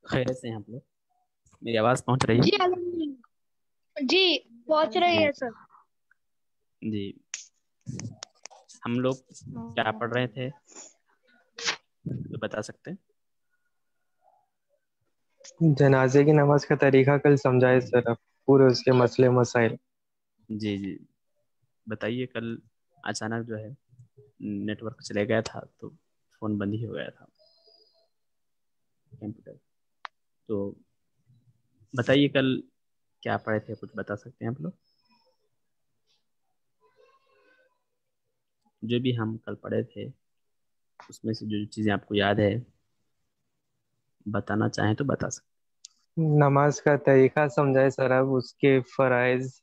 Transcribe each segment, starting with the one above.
خیریت سے ہیں آپ لوگ؟ میری آواز پہنچ رہی جی ہے؟ الحمدللہ جی پہنچ رہی ہے سر. جی ہم لوگ کیا پڑھ رہے تھے تو بتا سکتے ہیں؟ جنازے کی نماز کا طریقہ کل سمجھائے سر، پورے اس کے مسئلے مسائل. جی جی بتائیے. کل اچانک جو ہے نیٹ ورک چلے گیا تھا تو فون بند ہی ہو گیا تھا کمپیوٹر. تو بتائیے کل کیا پڑھے تھے، کچھ بتا سکتے ہیں آپ لوگ؟ جو بھی ہم کل پڑھے تھے اس میں سے جو چیزیں آپ کو یاد ہے بتانا چاہیں تو بتا سکتے. نماز کا طریقہ سمجھائے سر، اب اس کے فرائض.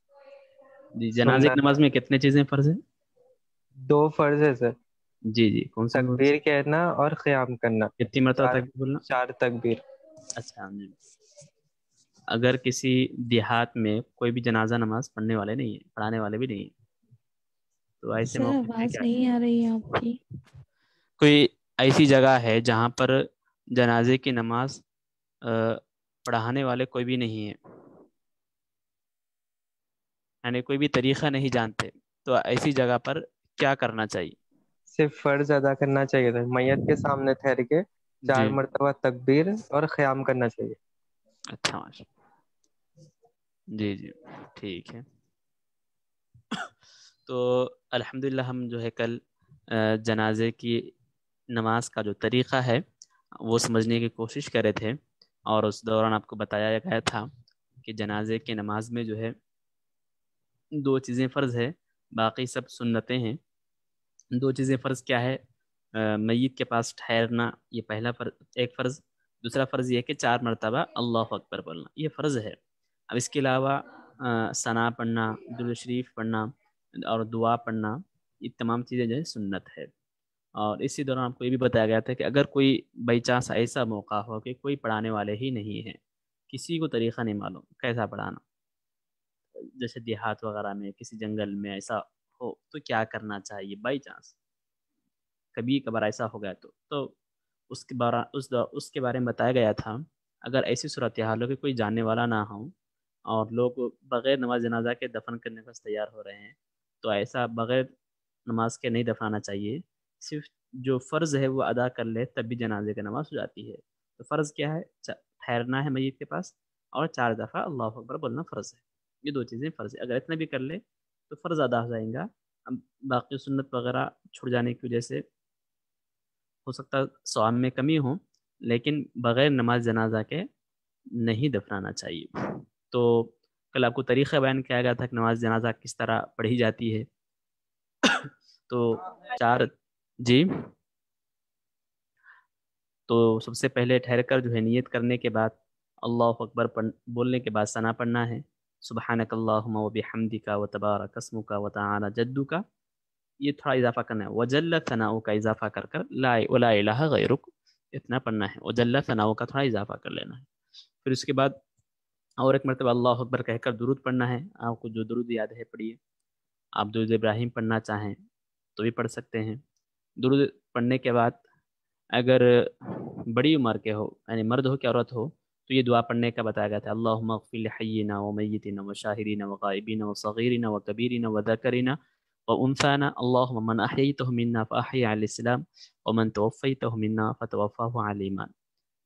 جی جنازے کی نماز میں کتنے چیزیں فرض ہیں؟ 2 فرض ہے سر، جی جی کون سے کون سے؟ تکبیر کہنا اور قیام کرنا. کتنی مرتبہ تک بولنا؟ 4 تکبیر. اچھا جی. اگر کسی دیہات میں کوئی بھی جنازہ نماز پڑھنے والے نہیں ہے، پڑھانے والے بھی نہیں ہیں، تو ایسے سر موقع پہ آواز کیا نہیں آ رہی ہے آپ کی. کوئی ایسی جگہ ہے جہاں پر جنازے کی نماز پڑھانے والے کوئی بھی نہیں ہے، یعنی کوئی بھی طریقہ نہیں جانتے، تو ایسی جگہ پر کیا کرنا چاہیے؟ صرف فرض ادا کرنا چاہیے تھا، میت کے سامنے ٹھہر کے 4 جی مرتبہ تکبیر اور قیام کرنا چاہیے. اچھا ماشاء. جی جی ٹھیک ہے. تو الحمدللہ ہم جو ہے کل جنازے کی نماز کا جو طریقہ ہے وہ سمجھنے کی کوشش کر رہے تھے، اور اس دوران آپ کو بتایا گیا تھا کہ جنازے کی نماز میں جو ہے 2 چیزیں فرض ہے، باقی سب سنتیں ہیں. 2 چیزیں فرض کیا ہے؟ میت کے پاس ٹھہرنا، یہ پہلا فرض، ایک فرض. دوسرا فرض یہ کہ 4 مرتبہ اللہ اکبر بولنا، یہ فرض ہے. اب اس کے علاوہ ثنا پڑھنا، درود شریف پڑھنا اور دعا پڑھنا، یہ تمام چیزیں جو ہے سنت ہے. اور اسی دوران آپ کو یہ بھی بتایا گیا تھا کہ اگر کوئی بائی چانس ایسا موقع ہو کہ کوئی پڑھانے والے ہی نہیں ہیں، کسی کو طریقہ نہیں معلوم کیسا پڑھانا، جیسے دیہات وغیرہ میں کسی جنگل میں ایسا ہو، تو کیا کرنا چاہیے؟ بائی چانس کبھی کبھار ایسا ہو گیا تو اس کے بارے میں بتایا گیا تھا. اگر ایسی صورتحال ہو کہ کوئی جاننے والا نہ ہو اور لوگ بغیر نماز جنازہ کے دفن کرنے کو تیار ہو رہے ہیں، تو ایسا بغیر نماز کے نہیں دفنانا چاہیے. صرف جو فرض ہے وہ ادا کر لے تب بھی جنازے کی نماز ہو جاتی ہے. تو فرض کیا ہے؟ ٹھہرنا ہے میت کے پاس اور 4 دفعہ اللہ اکبر بولنا فرض ہے. یہ 2 چیزیں فرض ہے، اگر اتنا بھی کر لے تو فرض ادا ہو جائیں گا. باقی سنت وغیرہ چھوڑ جانے کی وجہ سے ہو سکتا ہے ثواب میں کمی ہو، لیکن بغیر نماز جنازہ کے نہیں دفنانا چاہیے. تو کل آپ کو طریقہ بیان کیا گیا تھا کہ نماز جنازہ کس طرح پڑھی جاتی ہے. تو 4 جی تو سب سے پہلے ٹھہر کر جو ہے نیت کرنے کے بعد اللہ اکبر بولنے کے بعد ثنا پڑھنا ہے. سبحانک اللہم و بحمدک و تبارک اسمک و تعالی جدک، یہ تھوڑا اضافہ کرنا ہے. وجل ثناؤک کا اضافہ کر کر لا الہ غیرک، اتنا پڑھنا ہے. وجل ثناؤک کا تھوڑا اضافہ کر لینا ہے. پھر اس کے بعد اور ایک مرتبہ اللہ اکبر کہہ کر درود پڑھنا ہے. آپ کو جو درود یاد ہے پڑھیے. آپ درود ابراہیم پڑھنا چاہیں تو بھی پڑھ سکتے ہیں. درود پڑھنے کے بعد اگر بڑی عمر کے ہو، یعنی مرد ہو کہ عورت ہو، تو یہ دعا پڑھنے کا بتایا گیا تھا. اللہم اغفر لحینا و میتنا و شاہدین و غائبین و صغیرین و کبیرین و ذکرین و انثانا، اللہم من احییتہ منا فاحی علی الاسلام ومن توفیتہ منا فتوفہ علی ایمان.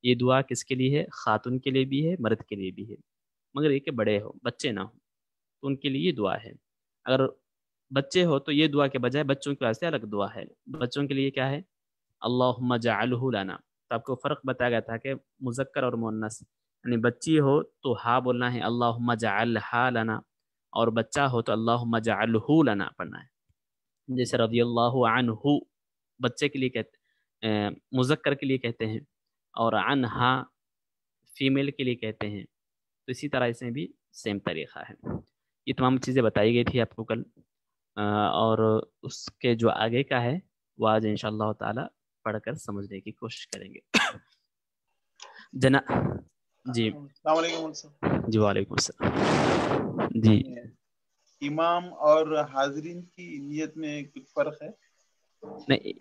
یہ دعا کس کے لیے ہے؟ خاتون کے لیے بھی ہے، مرد کے لیے بھی ہے، مگر یہ کہ بڑے ہو، بچے نہ ہو تو ان کے لیے یہ دعا ہے. اگر بچے ہو تو یہ دعا کے بجائے بچوں کے واسطے الگ دعا ہے. بچوں کے لیے کیا ہے؟ اللہم جعلہ لنا. تو آپ کو فرق بتایا گیا تھا کہ مذکر اور مؤنث، یعنی بچی ہو تو ہا بولنا ہے اللہم جعلہا لنا، اور بچہ ہو تو اللہم جعلہ لنا پڑھنا ہے. جیسے رضی اللہ عنہ بچے کے لیے کہتے ہیں، مذکر کے لیے کہتے ہیں، اور عنہا فیمیل کے لیے کہتے ہیں. تو اسی طرح اس میں بھی سیم طریقہ ہے. یہ تمام چیزیں بتائی گئی تھی آپ کو کل، اور اس کے جو آگے کا ہے وہ آج انشاءاللہ تعالی پڑھ کر سمجھنے کی کوشش کریں گے. جی السلام علیکم. جی وعلیکم السلام. جی امام اور حاضرین کی نیت میں کچھ فرق ہے؟ نہیں،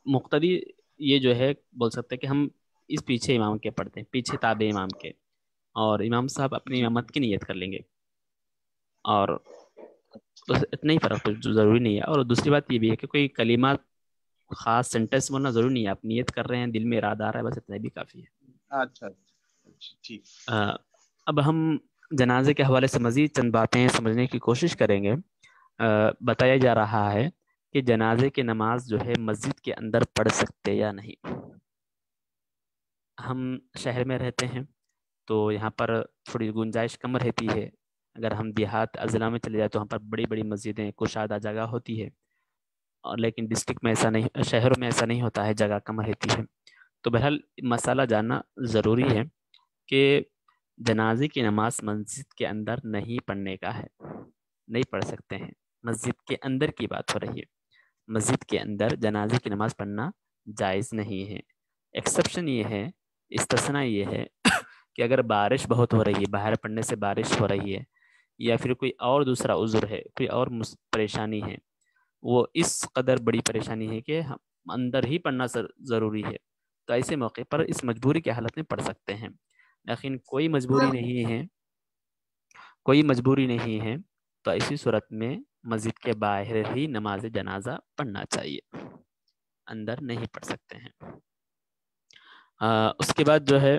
مقتدی یہ جو ہے بول سکتے ہیں کہ ہم اس پیچھے امام کے پڑھتے ہیں، پیچھے تابع امام کے، اور امام صاحب اپنی جی امامت کی نیت کر لیں گے، اور بس اتنا ہی فرق جو ضروری نہیں ہے. اور دوسری بات یہ بھی ہے کہ کوئی کلمات خاص سینٹینس بولنا ضروری نہیں ہے، آپ نیت کر رہے ہیں، دل میں ارادہ آ رہا ہے، بس اتنا بھی کافی ہے. اچھا ٹھیک. اب ہم جنازے کے حوالے سے مزید چند باتیں سمجھنے کی کوشش کریں گے. بتایا جا رہا ہے کہ جنازے کی نماز جو ہے مسجد کے اندر پڑھ سکتے یا نہیں. ہم شہر میں رہتے ہیں تو یہاں پر تھوڑی گنجائش کم رہتی ہے. اگر ہم دیہات اضلاع میں چلے جائیں تو وہاں پر بڑی بڑی مسجدیں، کشادہ جگہ ہوتی ہے، اور لیکن ڈسٹرکٹ میں ایسا نہیں، شہروں میں ایسا نہیں ہوتا ہے، جگہ کم رہتی ہے. تو بہرحال مسئلہ جاننا ضروری ہے کہ جنازے کی نماز مسجد کے اندر نہیں پڑھنے کا ہے، نہیں پڑھ سکتے ہیں. مسجد کے اندر کی بات ہو رہی ہے، مسجد کے اندر جنازے کی نماز پڑھنا جائز نہیں ہے. ایکسیپشن یہ ہے، استثناء یہ ہے کہ اگر بارش بہت ہو رہی ہے، باہر پڑنے سے بارش ہو رہی ہے، یا پھر کوئی اور دوسرا عذر ہے، کوئی اور پریشانی ہے، وہ اس قدر بڑی پریشانی ہے کہ ہم اندر ہی پڑھنا ضروری ہے، تو ایسے موقع پر اس مجبوری کی حالت میں پڑھ سکتے ہیں. لیکن کوئی مجبوری نہیں ہے، کوئی مجبوری نہیں ہے تو ایسی صورت میں مسجد کے باہر ہی نماز جنازہ پڑھنا چاہیے، اندر نہیں پڑھ سکتے ہیں. اس کے بعد جو ہے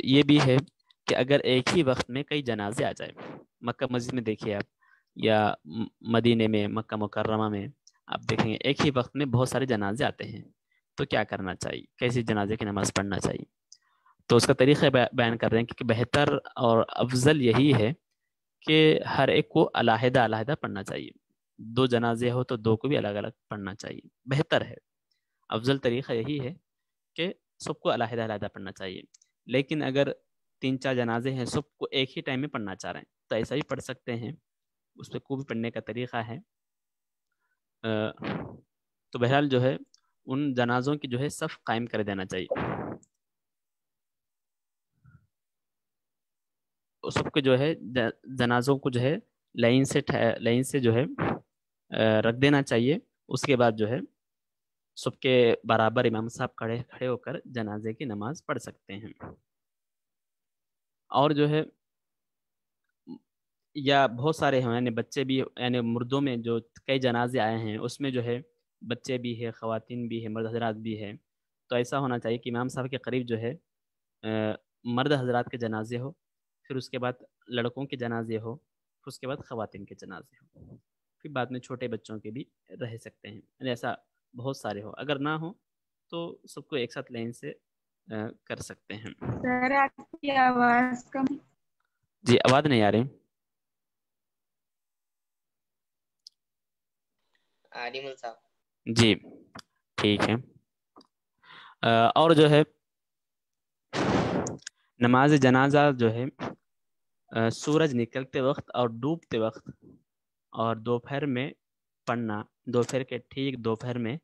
یہ بھی ہے کہ اگر ایک ہی وقت میں کئی جنازے آ جائیں، مکہ مسجد میں دیکھیے آپ، یا مدینے میں، مکہ مکرمہ میں آپ دیکھیں گے ایک ہی وقت میں بہت سارے جنازے آتے ہیں، تو کیا کرنا چاہیے، کیسی جنازے کی نماز پڑھنا چاہیے. تو اس کا طریقہ بیان کر رہے ہیں کہ بہتر اور افضل یہی ہے کہ ہر ایک کو علیحدہ علیحدہ پڑھنا چاہیے. 2 جنازے ہو تو 2 کو بھی الگ الگ پڑھنا چاہیے، بہتر ہے. افضل طریقہ یہی ہے کہ سب کو علیحدہ علیحدہ پڑھنا چاہیے. لیکن اگر 3-4 جنازے ہیں، سب کو ایک ہی ٹائم میں پڑھنا چاہ رہے ہیں تو ایسا بھی پڑھ سکتے ہیں، اس پہ کو بھی پڑھنے کا طریقہ ہے. تو بہرحال جو ہے ان جنازوں کی جو ہے صف قائم کر دینا چاہیے، سب کو جو ہے جنازوں کو جو ہے لائن سے جو ہے رکھ دینا چاہیے. اس کے بعد جو ہے سب کے برابر امام صاحب کھڑے ہو کر جنازے کی نماز پڑھ سکتے ہیں. اور جو ہے یا بہت سارے ہیں، یعنی بچے بھی، یعنی مردوں میں جو کئی جنازے آئے ہیں اس میں جو ہے بچے بھی ہے، خواتین بھی ہے، مرد حضرات بھی ہے. تو ایسا ہونا چاہیے کہ امام صاحب کے قریب جو ہے مرد حضرات کے جنازے ہو، پھر اس کے بعد لڑکوں کے جنازے ہو، پھر اس کے بعد خواتین کے جنازے ہو، پھر بعد میں چھوٹے بچوں کے بھی رہ سکتے ہیں. یعنی ایسا بہت سارے ہو، اگر نہ ہو تو سب کو ایک ساتھ لائن سے کر سکتے ہیں. سر آپ کی آواز کم. جی آواز نہیں آ رہی؟ عالم صاحب. جی ٹھیک ہے. اور جو ہے نماز جنازہ جو ہے سورج نکلتے وقت اور ڈوبتے وقت اور دوپہر میں پڑھنا، دوپہر کے ٹھیک دوپہر میں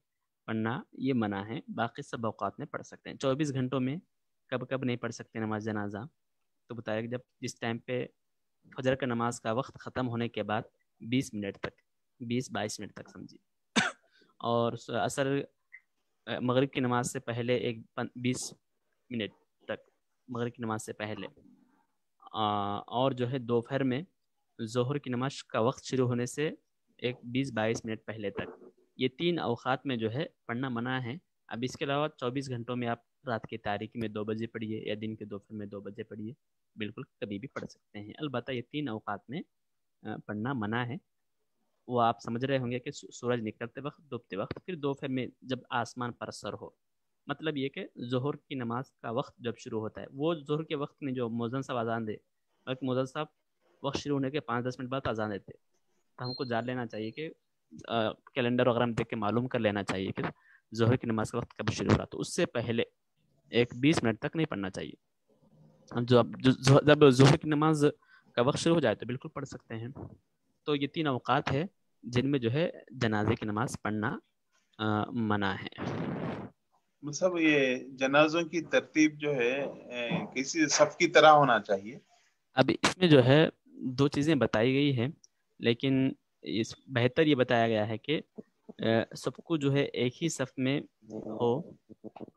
پڑھنا یہ منع ہے. باقی سب اوقات میں پڑھ سکتے ہیں. 24 گھنٹوں میں کب کب نہیں پڑھ سکتے نماز جنازہ؟ تو بتایا کہ جب جس ٹائم پہ فجر کا نماز کا وقت ختم ہونے کے بعد 20 منٹ تک، 20-22 منٹ تک سمجھیے، اور عصر مغرب کی نماز سے پہلے ایک 20 منٹ تک، مغرب کی نماز سے پہلے، اور جو ہے دوپہر میں ظہر کی نماز کا وقت شروع ہونے سے ایک 20-22 منٹ پہلے تک، یہ 3 اوقات میں جو ہے پڑھنا منع ہے. اب اس کے علاوہ 24 گھنٹوں میں آپ رات کی تاریکی میں 2 بجے پڑھیے یا دن کے دوپہر میں 2 بجے پڑھیے، بالکل کبھی بھی پڑھ سکتے ہیں. البتہ یہ 3 اوقات میں پڑھنا منع ہے. وہ آپ سمجھ رہے ہوں گے کہ سورج نکلتے وقت، ڈوبتے وقت، پھر دوپہر میں جب آسمان پر سر ہو. مطلب یہ کہ ظہر کی نماز کا وقت جب شروع ہوتا ہے، وہ ظہر کے وقت میں جو مؤذن صاحب اذان دے، بلکہ مؤذن صاحب وقت شروع ہونے کے 5-10 منٹ بعد اذان دیتے، تو ہم کو جان لینا چاہیے کہ کیلنڈر وغیرہ میں دیکھ کے معلوم کر لینا چاہیے کہ ظہر کی نماز کا وقت کب شروع ہو رہا. تو اس سے پہلے ایک 20 منٹ تک نہیں پڑھنا چاہیے. جب ظہر کی نماز کا وقت شروع ہو جائے تو بالکل پڑھ سکتے ہیں. تو یہ 3 اوقات ہے جن میں جو ہے جنازے کی نماز پڑھنا منع ہے. مطلب یہ جنازوں کی ترتیب جو ہے کسی صف کی طرح ہونا چاہیے. اب اس میں جو ہے 2 چیزیں بتائی گئی ہیں، لیکن بہتر یہ بتایا گیا ہے کہ سب کو جو ہے ایک ہی صف میں ہو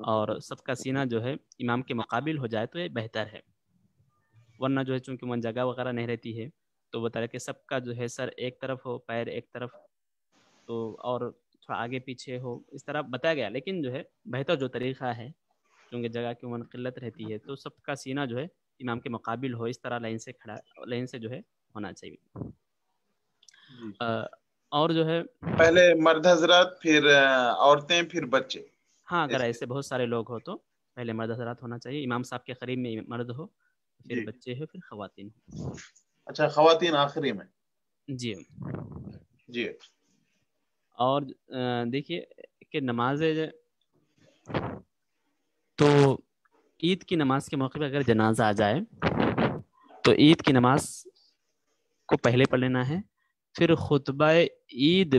اور سب کا سینہ جو ہے امام کے مقابل ہو جائے تو یہ بہتر ہے. ورنہ جو ہے چونکہ وہاں جگہ وغیرہ نہیں رہتی ہے تو بتا رہے کہ سب کا جو ہے سر ایک طرف ہو، پیر ایک طرف، تو اور تھوڑا آگے پیچھے ہو، اس طرح بتایا گیا. لیکن جو ہے بہتر جو طریقہ ہے کیونکہ جگہ کی عموماً قلت رہتی ہے تو سب کا سینہ جو ہے امام کے مقابل ہو، اس طرح لائن سے کھڑا، لائن سے جو ہے ہونا چاہیے. جی. اور جو ہے پہلے مرد حضرات، پھر عورتیں، پھر بچے. ہاں اگر ایسے بہت سارے لوگ ہو تو پہلے مرد حضرات ہونا چاہیے، امام صاحب کے قریب میں مرد ہو، پھر جی. بچے ہو، پھر خواتین ہو. اچھا، خواتین آخری میں. جی. جی. اور دیکھیے کہ نمازیں تو عید کی نماز کے موقع پہ اگر جنازہ آ جائے تو عید کی نماز کو پہلے پڑھ لینا ہے، پھر خطبہ عید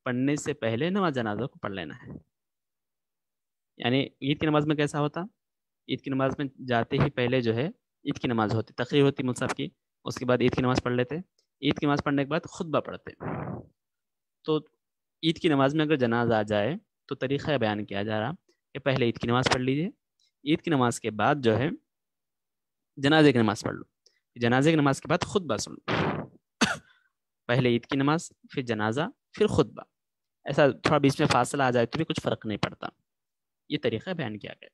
پڑھنے سے پہلے نماز جنازہ کو پڑھ لینا ہے. یعنی عید کی نماز میں کیسا ہوتا؟ عید کی نماز میں جاتے ہی پہلے جو ہے عید کی نماز ہوتی، تقریر ہوتی مصحف کی، اس کے بعد عید کی نماز پڑھ لیتے. عید کی نماز پڑھنے کے بعد خطبہ پڑھتے. تو عید کی نماز میں اگر جنازہ آ جائے تو طریقہ بیان کیا جا رہا کہ پہلے عید کی نماز پڑھ لیجیے، عید کی نماز کے بعد جو ہے جنازے کی نماز پڑھ لو، جنازے کی نماز کے بعد خطبہ سن لو. پہلے عید کی نماز، پھر جنازہ، پھر خطبہ. ایسا تھوڑا بیچ میں فاصلہ آ جائے تو بھی کچھ فرق نہیں پڑتا. یہ طریقہ بیان کیا گیا.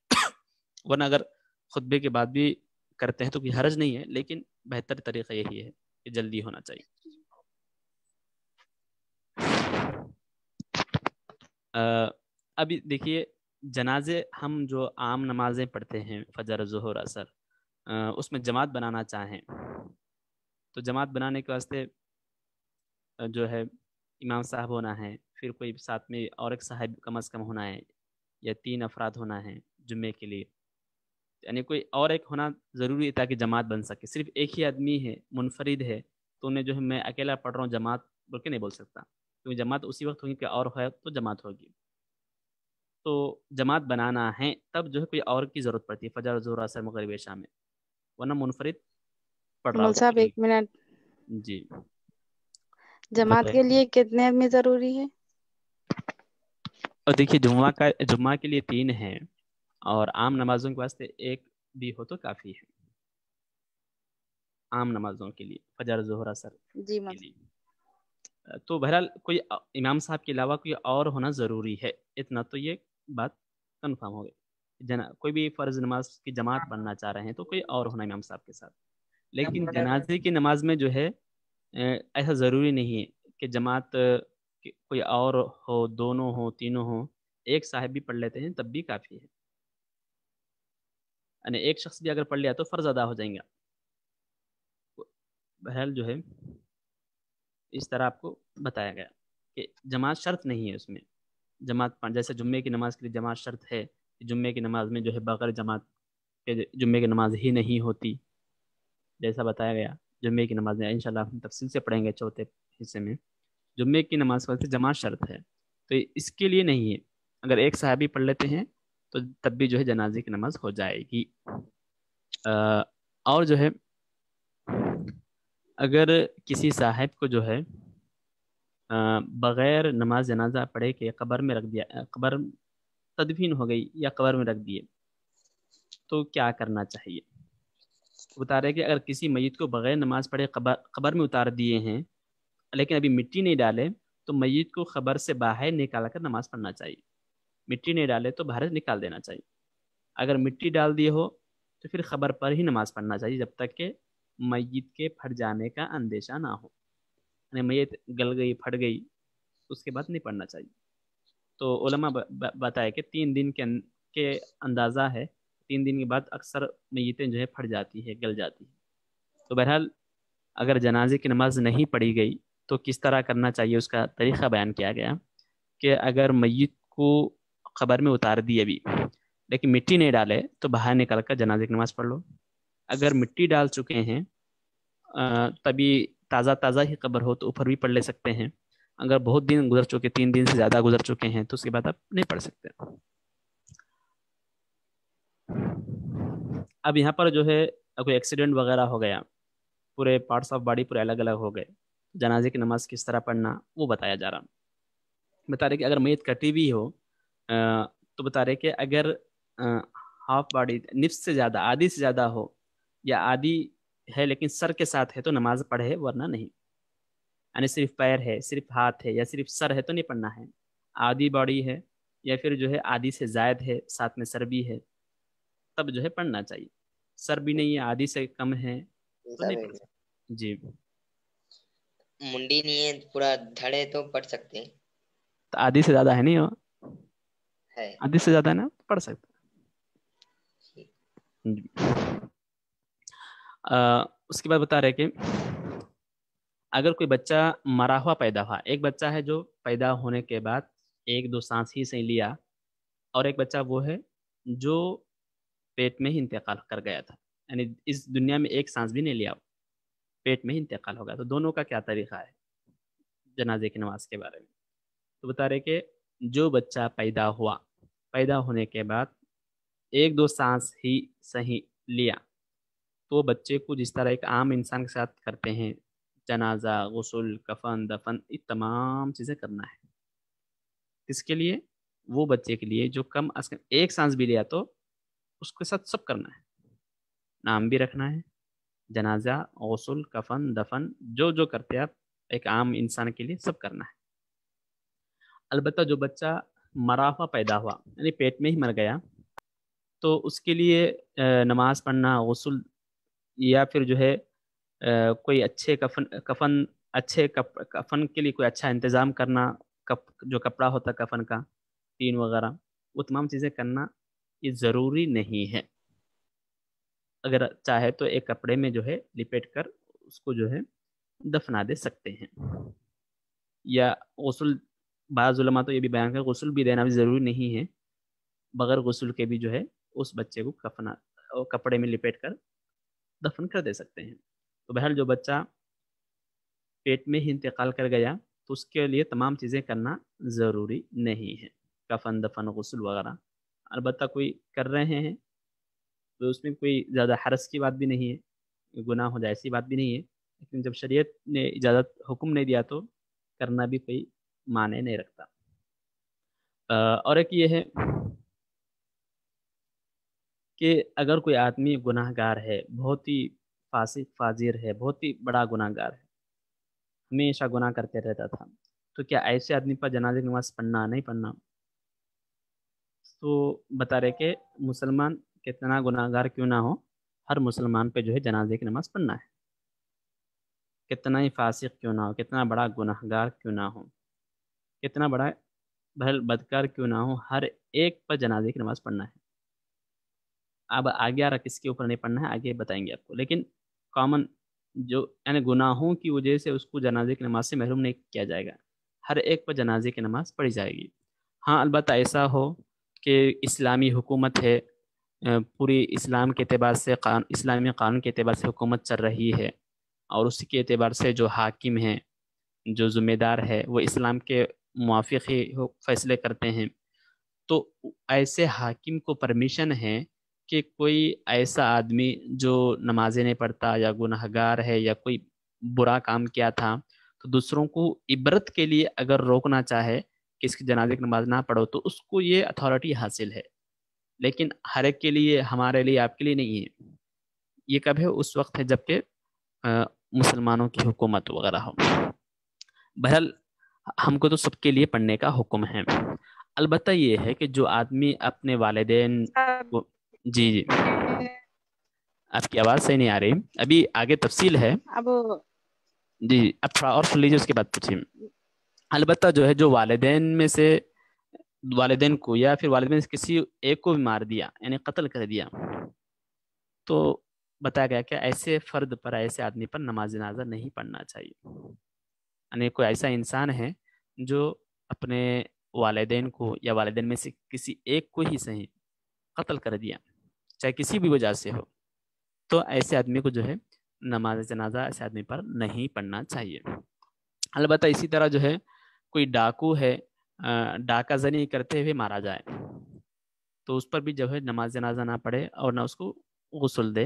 ورنہ اگر خطبے کے بعد بھی کرتے ہیں تو کوئی حرج نہیں ہے، لیکن بہتر طریقہ یہی ہے کہ جلدی ہونا چاہیے. ابھی دیکھیے جنازے ہم جو عام نمازیں پڑھتے ہیں فجر، ظہر، عصر، اس میں جماعت بنانا چاہیں تو جماعت بنانے کے واسطے جو ہے امام صاحب ہونا ہے، پھر کوئی ساتھ میں اور ایک صاحب کم از کم ہونا ہے، یا 3 افراد ہونا ہے جمعے کے لیے. یعنی کوئی اور ایک ہونا ضروری ہے تاکہ جماعت بن سکے. صرف ایک ہی آدمی ہے، منفرد ہے، تو انہیں جو ہے میں اکیلا پڑھ رہا ہوں جماعت بول کے نہیں بول سکتا، کیونکہ جماعت اسی وقت ہوگی کہ اور ہے تو جماعت ہوگی. تو جماعت بنانا ہے تب جو ہے کوئی اور کی ضرورت پڑتی ہے فجر، ظہر، عصر، مغرب، عشاء میں، ورنہ منفرد پڑھ رہا مول صاحب ہوگا. 1 منٹ، جی جماعت کے لیے کتنے آدمی ضروری ہے؟ اور دیکھیے جمعہ کے لیے 3 ہیں اور عام نمازوں کے واسطے 1 بھی ہو تو کافی ہے. عام نمازوں کے لیے فجر، ظہر، عصر جی کے لیے. تو بہرحال کوئی امام صاحب کے علاوہ کوئی اور ہونا ضروری ہے، اتنا تو یہ بات کنفرم ہو گئی. کوئی بھی فرض نماز کی جماعت پڑھنا چاہ رہے ہیں تو کوئی اور ہونا امام صاحب کے ساتھ. لیکن جنازے کی نماز میں جو ہے ایسا ضروری نہیں ہے کہ جماعت کوئی اور ہو، دونوں ہو، تینوں ہو، ایک صاحب بھی پڑھ لیتے ہیں تب بھی کافی ہے. یعنی ایک شخص بھی اگر پڑھ لیا تو فرض ادا ہو جائیں گا. بہرحال جو ہے اس طرح آپ کو بتایا گیا کہ جماعت شرط نہیں ہے. اس میں جماعت جیسے جمعے کی نماز کے لیے جماعت شرط ہے، جمعے کی نماز میں جو ہے بغیر جماعت کے جمعے کی نماز ہی نہیں ہوتی، جیسا بتایا گیا. جمعے کی نماز میں انشاءاللہ ہم تفصیل سے پڑھیں گے چوتھے حصے میں. جمعے کی نماز واسطے جماعت شرط ہے، تو اس کے لیے نہیں ہے. اگر ایک صحابی پڑھ لیتے ہیں تو تب بھی جو ہے جنازے کی نماز ہو جائے گی. اور جو ہے اگر کسی صاحب کو جو ہے بغیر نماز جنازہ پڑھے کے قبر میں رکھ دیا، قبر تدفین ہو گئی یا قبر میں رکھ دیے تو کیا کرنا چاہیے؟ بتا رہے کہ اگر کسی میت کو بغیر نماز پڑھے قبر میں اتار دیے ہیں لیکن ابھی مٹی نہیں ڈالے تو میت کو قبر سے باہر نکال کر نماز پڑھنا چاہیے. مٹی نہیں ڈالے تو باہر نکال دینا چاہیے. اگر مٹی ڈال دیے ہو تو پھر قبر پر ہی نماز پڑھنا چاہیے جب تک کہ میت کے پھٹ جانے کا اندیشہ نہ ہو. یعنی میت گل گئی، پھٹ گئی، اس کے بعد نہیں پڑھنا چاہیے. تو علماء بتائے کہ 3 دن کے اندازہ ہے، 3 دن کے بعد اکثر میتیں جو ہے پھٹ جاتی ہے، گل جاتی ہے. تو بہرحال اگر جنازے کی نماز نہیں پڑھی گئی تو کس طرح کرنا چاہیے اس کا طریقہ بیان کیا گیا کہ اگر میت کو قبر میں اتار دی ابھی لیکن مٹی نہیں ڈالے تو باہر نکل کر جنازے کی نماز پڑھ لو. اگر مٹی ڈال چکے ہیں تبھی تازہ ہی قبر ہو تو اوپر بھی پڑھ لے سکتے ہیں. اگر بہت دن گزر چکے، 3 دن سے زیادہ گزر چکے ہیں تو اس کے بعد آپ نہیں پڑھ سکتے. اب یہاں پر جو ہے کوئی ایکسیڈنٹ وغیرہ ہو گیا، پورے پارٹس آف باڈی پورے الگ الگ ہو گئے، جنازے کی نماز کس طرح پڑھنا وہ بتایا جا رہا. بتا رہے کہ اگر میت کٹی بھی ہو تو بتا رہے کہ اگر ہاف باڈی نصف سے زیادہ، آدھی سے زیادہ ہو، یا آدھی ہے لیکن سر کے ساتھ ہے تو نماز پڑھے، ورنہ نہیں. یعنی صرف پیر ہے، صرف ہاتھ ہے، یا صرف سر ہے تو نہیں پڑھنا ہے. آدھی باڈی ہے یا پھر جو ہے آدھی سے زائد ہے، ساتھ میں سر بھی ہے، تب جو ہے پڑھنا چاہیے. سر بھی نہیں ہے، آدھی سے کم ہے تو نہیں پڑھ سکتے. جی منڈی نہیں ہے، پورا دھڑے تو پڑھ سکتے ہیں. تو آدھی سے زیادہ ہے نہیں ہو، ہے آدھی سے زیادہ ہے نا، پڑھ سکتے ہیں. جی. اس کے بعد بتا رہے کہ اگر کوئی بچہ مرا ہوا پیدا ہوا، ایک بچہ ہے جو پیدا ہونے کے بعد ایک دو سانس ہی سے لیا، اور ایک بچہ وہ ہے جو پیٹ میں ہی انتقال کر گیا تھا، یعنی اس دنیا میں ایک سانس بھی نہیں لیا، پیٹ میں ہی انتقال ہو گیا. تو دونوں کا کیا طریقہ ہے جنازے کی نماز کے بارے میں؟ تو بتا رہے کہ جو بچہ پیدا ہوا، پیدا ہونے کے بعد ایک دو سانس ہی صحیح لیا، تو بچے کو جس طرح ایک عام انسان کے ساتھ کرتے ہیں، جنازہ، غسل، کفن، دفن، یہ تمام چیزیں کرنا ہے. اس کے لیے وہ بچے کے لیے جو کم از کم ایک سانس بھی لیا تو اس کے ساتھ سب کرنا ہے، نام بھی رکھنا ہے، جنازہ، غسل، کفن، دفن، جو جو کرتے آپ ایک عام انسان کے لیے سب کرنا ہے. البتہ جو بچہ مرا ہوا پیدا ہوا، یعنی پیٹ میں ہی مر گیا، تو اس کے لیے نماز پڑھنا، غسل، یا پھر جو ہے کوئی اچھے کفن کے لیے کوئی اچھا انتظام کرنا، جو کپڑا ہوتا ہے کفن کا، تین وغیرہ، وہ تمام چیزیں کرنا یہ ضروری نہیں ہے. اگر چاہے تو ایک کپڑے میں جو ہے لپیٹ کر اس کو جو ہے دفنا دے سکتے ہیں. یا غسل، بعض علماء تو یہ بھی بیان کریں غسل بھی دینا بھی ضروری نہیں ہے، بغیر غسل کے بھی جو ہے اس بچے کو کپڑے میں لپیٹ کر دفن کر دے سکتے ہیں. تو بہرحال جو بچہ پیٹ میں ہی انتقال کر گیا تو اس کے لیے تمام چیزیں کرنا ضروری نہیں ہے، کفن، دفن، غسل وغیرہ. البتہ کوئی کر رہے ہیں تو اس میں کوئی زیادہ حرج کی بات بھی نہیں ہے، گناہ ہو جائے ایسی بات بھی نہیں ہے، لیکن جب شریعت نے اجازت حکم نہیں دیا تو کرنا بھی کوئی معنی نہیں رکھتا. اور ایک یہ ہے کہ اگر کوئی آدمی گناہ گار ہے، بہت ہی فاسق فاجر ہے، بہت ہی بڑا گناہ گار ہے، ہمیشہ گناہ کرتے رہتا تھا، تو کیا ایسے آدمی پر جنازے کی نماز پڑھنا نہیں پڑھنا؟ تو بتا رہے کہ مسلمان کتنا گناہ گار کیوں نہ ہو، ہر مسلمان پہ جو ہے جنازے کی نماز پڑھنا ہے. کتنا ہی فاسق کیوں نہ ہو، کتنا بڑا گناہ گار کیوں نہ ہو، کتنا بڑا بہل بدکار کیوں نہ ہو، ہر ایک پر جنازے کی نماز پڑھنا ہے. اب آگے آ رہا کس کے اوپر نہیں پڑھنا ہے آگے بتائیں گے آپ کو، لیکن کامن جو یعنی گناہوں کی وجہ سے اس کو جنازے کی نماز سے محروم نہیں کیا جائے گا، ہر ایک پر جنازے کی نماز پڑھی جائے گی. ہاں البتہ ایسا ہو کہ اسلامی حکومت ہے، پوری اسلام کے اعتبار سے اسلامی قانون کے اعتبار سے حکومت چل رہی ہے، اور اسی کے اعتبار سے جو حاکم ہیں، جو ذمہ دار ہے، وہ اسلام کے موافق ہی فیصلے کرتے ہیں، تو ایسے حاکم کو پرمیشن ہے کہ کوئی ایسا آدمی جو نمازیں نہیں پڑھتا یا گناہ گار ہے یا کوئی برا کام کیا تھا، تو دوسروں کو عبرت کے لیے اگر روکنا چاہے کہ اس کی جنازے کی نماز نہ پڑھو تو اس کو یہ اتھارٹی حاصل ہے، لیکن ہر ایک کے لیے، ہمارے لیے، آپ کے لیے نہیں ہے. یہ کب ہے؟ اس وقت ہے جب کہ مسلمانوں کی حکومت وغیرہ ہو. بہرحال ہم کو تو سب کے لیے پڑھنے کا حکم ہے. البتہ یہ ہے کہ جو آدمی اپنے والدین کو جی آپ کی آواز صحیح نہیں آ رہی، ابھی آگے تفصیل ہے. اب جی اب تھوڑا اور سن لیجیے، اس کے بعد پوچھیے. البتہ جو ہے جو والدین میں سے والدین کو یا پھر والدین سے کسی ایک کو بھی مار دیا، یعنی قتل کر دیا، تو بتایا گیا کہ ایسے فرد پر، ایسے آدمی پر نماز جنازہ نہیں پڑھنا چاہیے. یعنی کوئی ایسا انسان ہے جو اپنے والدین کو یا والدین میں سے کسی ایک کو ہی صحیح قتل کر دیا، چاہے کسی بھی وجہ سے ہو، تو ایسے آدمی کو جو ہے نماز جنازہ ایسے آدمی پر نہیں پڑھنا چاہیے. البتہ اسی طرح جو ہے کوئی ڈاکو ہے، ڈاکہ زنی کرتے ہوئے مارا جائے تو اس پر بھی جو ہے نماز جنازہ نہ پڑھے اور نہ اس کو غسل دے،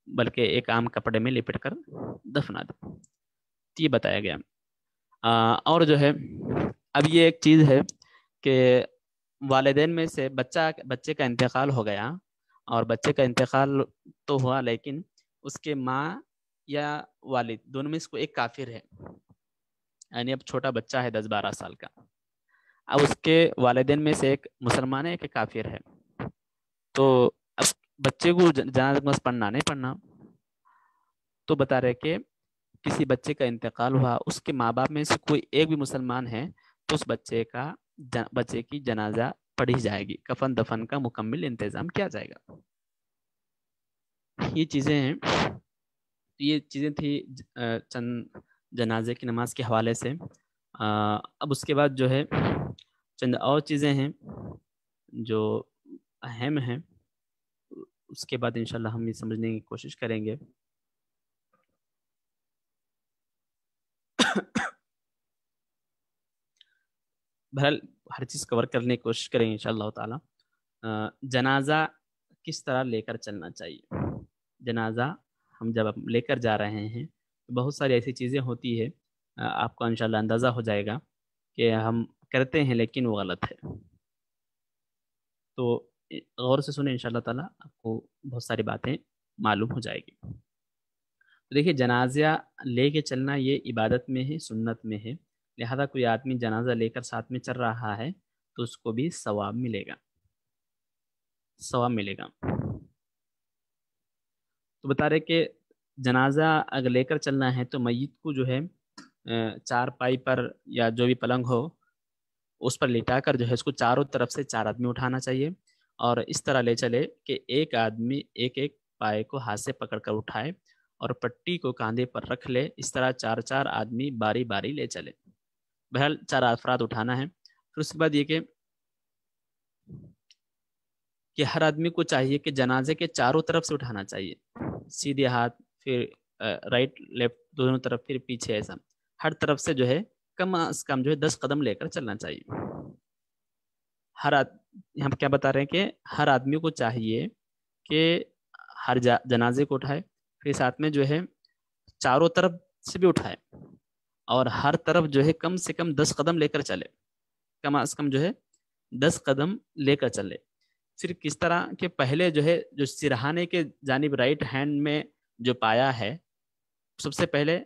بلکہ ایک عام کپڑے میں لپٹ کر دفنا دے. یہ بتایا گیا. اور جو ہے اب یہ ایک چیز ہے کہ والدین میں سے بچے کا انتقال ہو گیا، اور بچے کا انتقال تو ہوا لیکن اس کے ماں یا والد دونوں میں سے کوئی ایک کافر ہے، یعنی اب چھوٹا بچہ ہے 10-12 سال کا، اب اس کے والدین میں سے ایک مسلمان ہے ایک کافر ہے، تو اب بچے کو جنازہ نماز پڑھنا نہیں پڑھنا؟ تو بتا رہے کہ کسی بچے کا انتقال ہوا، اس کے ماں باپ میں سے کوئی ایک بھی مسلمان ہے تو اس بچے کی جنازہ پڑھی جائے گی، کفن دفن کا مکمل انتظام کیا جائے گا۔ یہ چیزیں ہیں، یہ چیزیں تھی چند جنازے کی نماز کے حوالے سے۔ اب اس کے بعد جو ہے چند اور چیزیں ہیں جو اہم ہیں، اس کے بعد انشاءاللہ ہم یہ سمجھنے کی کوشش کریں گے۔ بہرحال ہر چیز کور کرنے کی کوشش کریں گے انشاءاللہ تعالی۔ جنازہ کس طرح لے کر چلنا چاہیے؟ جنازہ ہم جب لے کر جا رہے ہیں تو بہت ساری ایسی چیزیں ہوتی ہے، آپ کو انشاءاللہ اندازہ ہو جائے گا کہ ہم کرتے ہیں لیکن وہ غلط ہے، تو غور سے سنیں انشاءاللہ تعالی، آپ کو بہت ساری باتیں معلوم ہو جائے گی۔ تو دیکھیے جنازہ لے کے چلنا یہ عبادت میں ہے، سنت میں ہے، لہذا کوئی آدمی جنازہ لے کر ساتھ میں چل رہا ہے تو اس کو بھی ثواب ملے گا، ثواب ملے گا۔ تو بتا رہے کہ جنازہ اگر لے کر چلنا ہے تو میت کو جو ہے چار پائی پر یا جو بھی پلنگ ہو اس پر لٹا کر جو ہے اس کو چاروں طرف سے 4 آدمی اٹھانا چاہیے، اور اس طرح لے چلے کہ ایک آدمی ایک ایک پائے کو ہاتھ سے پکڑ کر اٹھائے اور پٹی کو کاندھے پر رکھ لے، اس طرح 4 آدمی باری باری لے چلے۔ بہرحال 4 افراد اٹھانا ہے۔ پھر اس کے بعد یہ کہ ہر آدمی کو چاہیے کہ جنازے کے چاروں طرف سے اٹھانا چاہیے، سیدھے ہاتھ، پھر رائٹ لیفٹ دونوں طرف، پھر پیچھے، ایسا ہر طرف سے جو ہے کم از کم جو ہے 10 قدم لے کر چلنا چاہیے۔ ہم کیا بتا رہے ہیں کہ ہر آدمی کو چاہیے کہ ہر جنازے کو اٹھائے، پھر ساتھ میں جو ہے چاروں طرف سے بھی اٹھائے، اور ہر طرف جو ہے کم سے کم 10 قدم لے کر چلے، کم از کم جو ہے 10 قدم لے کر چلے۔ پھر کس طرح کہ پہلے جو ہے جو سرہانے کے جانب رائٹ ہینڈ میں جو پایا ہے سب سے پہلے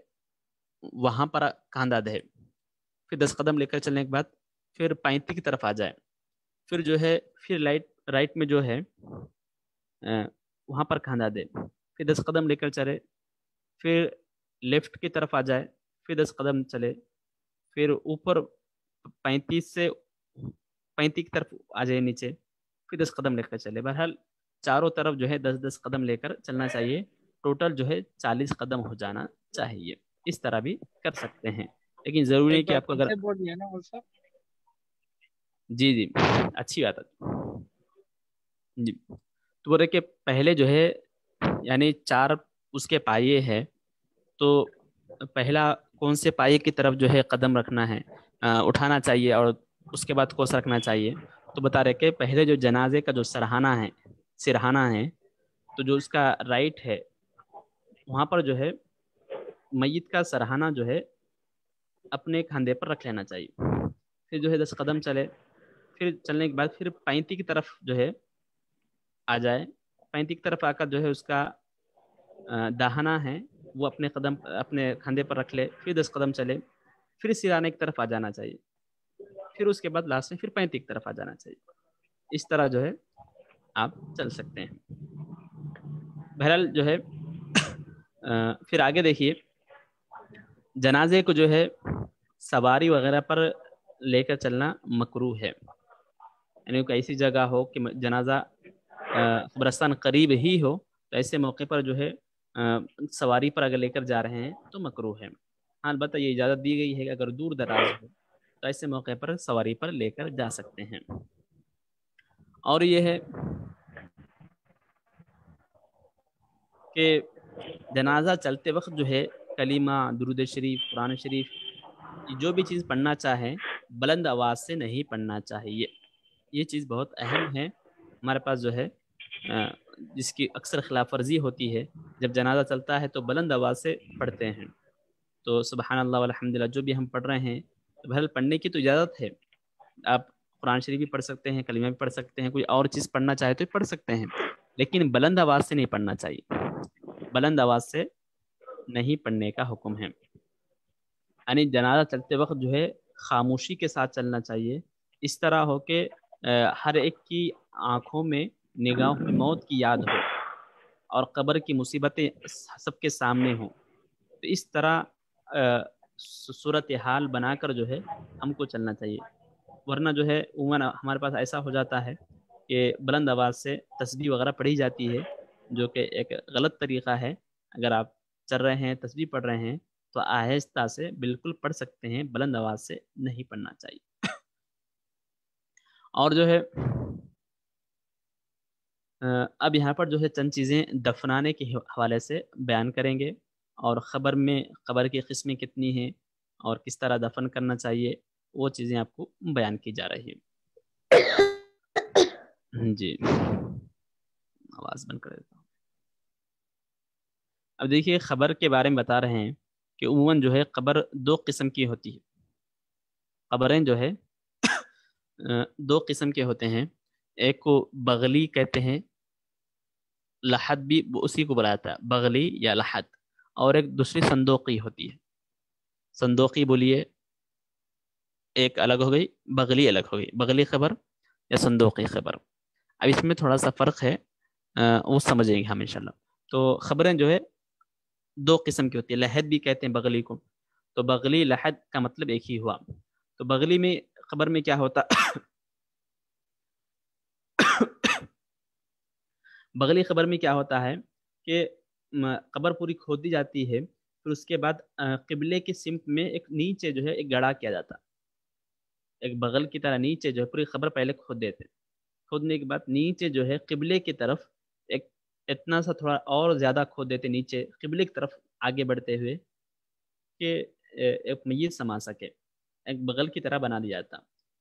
وہاں پر کاندھا دے، پھر 10 قدم لے کر چلنے کے بعد پھر پینتی کی طرف آ جائے، پھر جو ہے پھر رائٹ میں جو ہے وہاں پر کاندھا دے، پھر 10 قدم لے کر چلے، پھر لیفٹ کی طرف آ جائے، پھر 10 قدم چلے، پھر اوپر 35 کی طرف آ جائے نیچے، پھر 10 قدم لے کر چلے۔ بہرحال چاروں طرف جو ہے 10-10 قدم لے کر چلنا چاہیے، ٹوٹل جو ہے 40 قدم ہو جانا چاہیے۔ اس طرح بھی کر سکتے ہیں، لیکن ضروری ہے کہ آپ کو اگر جی اچھی بات ہے جی، تو بول رہے کہ پہلے جو ہے یعنی 4 اس کے پائے ہے، تو پہلا کون سے پائے کی طرف جو ہے قدم رکھنا ہے، اٹھانا چاہیے، اور اس کے بعد کوس رکھنا چاہیے؟ تو بتا رہے کہ پہلے جو جنازے کا جو سرہانہ ہے تو جو اس کا رائٹ ہے وہاں پر جو ہے میت کا سرہانہ جو ہے اپنے کھاندے پر رکھ لینا چاہیے، پھر جو ہے 10 قدم چلے، پھر چلنے کے بعد پھر 35 کی طرف جو ہے آ جائے، 35 کی طرف آ کر جو ہے اس کا داہنا ہے وہ اپنے کھاندے پر رکھ لے، پھر 10 قدم چلے، پھر سرانے کی طرف آ جانا چاہیے، پھر اس کے بعد لاسٹ میں پھر 35 کی طرف آ جانا چاہیے۔ اس طرح جو ہے آپ چل سکتے ہیں۔ بہرحال جو ہے پھر آگے دیکھیے، جنازے کو جو ہے سواری وغیرہ پر لے کر چلنا مکروہ ہے، یعنی کوئی ایسی جگہ ہو کہ جنازہ قبرستان قریب ہی ہو تو ایسے موقع پر جو ہے سواری پر اگر لے کر جا رہے ہیں تو مکروہ ہے۔ ہاں البتہ یہ اجازت دی گئی ہے کہ اگر دور دراز ہو تو ایسے موقع پر سواری پر لے کر جا سکتے ہیں۔ اور یہ ہے کہ جنازہ چلتے وقت جو ہے کلمہ، درود شریف، قرآن شریف، جو بھی چیز پڑھنا چاہیں بلند آواز سے نہیں پڑھنا چاہیے۔ یہ چیز بہت اہم ہے، ہمارے پاس جو ہے جس کی اکثر خلاف ورزی ہوتی ہے، جب جنازہ چلتا ہے تو بلند آواز سے پڑھتے ہیں، تو سبحان اللہ والحمدللہ جو بھی ہم پڑھ رہے ہیں بہرحال پڑھنے کی تو اجازت ہے، آپ قرآن شریف بھی پڑھ سکتے ہیں، کلمہ بھی پڑھ سکتے ہیں، کوئی اور چیز پڑھنا چاہے تو پڑھ سکتے ہیں، لیکن بلند آواز سے نہیں پڑھنا چاہیے، بلند آواز سے نہیں پڑھنے کا حکم ہے۔ یعنی جنازہ چلتے وقت جو ہے خاموشی کے ساتھ چلنا چاہیے، اس طرح ہو کہ ہر ایک کی آنکھوں میں نگاہوں میں موت کی یاد ہو اور قبر کی مصیبتیں سب کے سامنے ہوں، تو اس طرح صورتحال بنا کر جو ہے ہم کو چلنا چاہیے، ورنہ جو ہے عموماً ہمارے پاس ایسا ہو جاتا ہے کہ بلند آواز سے تسبیح وغیرہ پڑھی جاتی ہے، جو کہ ایک غلط طریقہ ہے۔ اگر آپ چل رہے ہیں تسبیح پڑھ رہے ہیں تو آہستہ سے بالکل پڑھ سکتے ہیں، بلند آواز سے نہیں پڑھنا چاہیے۔ اور جو ہے اب یہاں پر جو ہے چند چیزیں دفنانے کے حوالے سے بیان کریں گے، اور قبر کی قسمیں کتنی ہیں اور کس طرح دفن کرنا چاہیے، وہ چیزیں آپ کو بیان کی جا رہی ہیں۔ جی آواز بند کر دیتا ہوں۔ اب دیکھیے قبر کے بارے میں بتا رہے ہیں کہ عموماً جو ہے قبر دو قسم کی ہوتی ہے، قبریں جو ہے دو قسم کے ہوتے ہیں، ایک کو بغلی کہتے ہیں، لحد بھی اسی کو بلاتا ہے بغلی یا لحد، اور ایک دوسری صندوقی ہوتی ہے۔ صندوقی بولیے ایک الگ ہو گئی، بغلی الگ ہو گئی، بغلی خبر یا صندوقی خبر۔ اب اس میں تھوڑا سا فرق ہے، وہ سمجھیں گے ہم انشاءاللہ۔ تو خبریں جو ہے دو قسم کی ہوتی ہے، لحد بھی کہتے ہیں بغلی کو، تو بغلی لحد کا مطلب ایک ہی ہوا۔ تو بغلی میں خبر میں کیا ہوتا بغلی خبر میں کیا ہوتا ہے کہ قبر پوری کھود دی جاتی ہے، پھر اس کے بعد قبلے کی سمت میں ایک نیچے جو ہے ایک گڑھا کیا جاتا، ایک بغل کی طرح نیچے جو ہے پوری خبر پہلے کھود دیتے، کھودنے کے بعد نیچے جو ہے قبلے کی طرف ایک اتنا سا تھوڑا اور زیادہ کھود دیتے نیچے قبلے کی طرف آگے بڑھتے ہوئے کہ ایک میت سما سکے، ایک بغل کی طرح بنا دیا جاتا،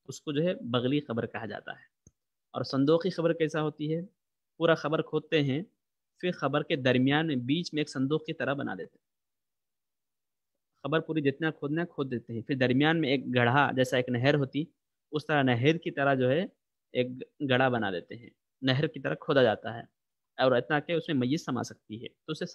اس کو جو ہے بغلی خبر کہا جاتا ہے۔ اور صندوقی خبر کیسا ہوتی ہے، پورا خبر کھودتے ہیں، پھر خبر کے درمیان میں بیچ میں ایک صندوق کی طرح بنا دیتے ہیں، خبر پوری جتنا کھودنا کھود دیتے ہیں، پھر درمیان میں ایک گڑھا جیسا ایک نہر ہوتی، اس طرح نہر کی طرح جو ہے ایک گڑھا بنا دیتے ہیں، نہر کی طرح کھودا جاتا ہے، اور اتنا کہ اس میں میت سما سکتی ہے، تو اسے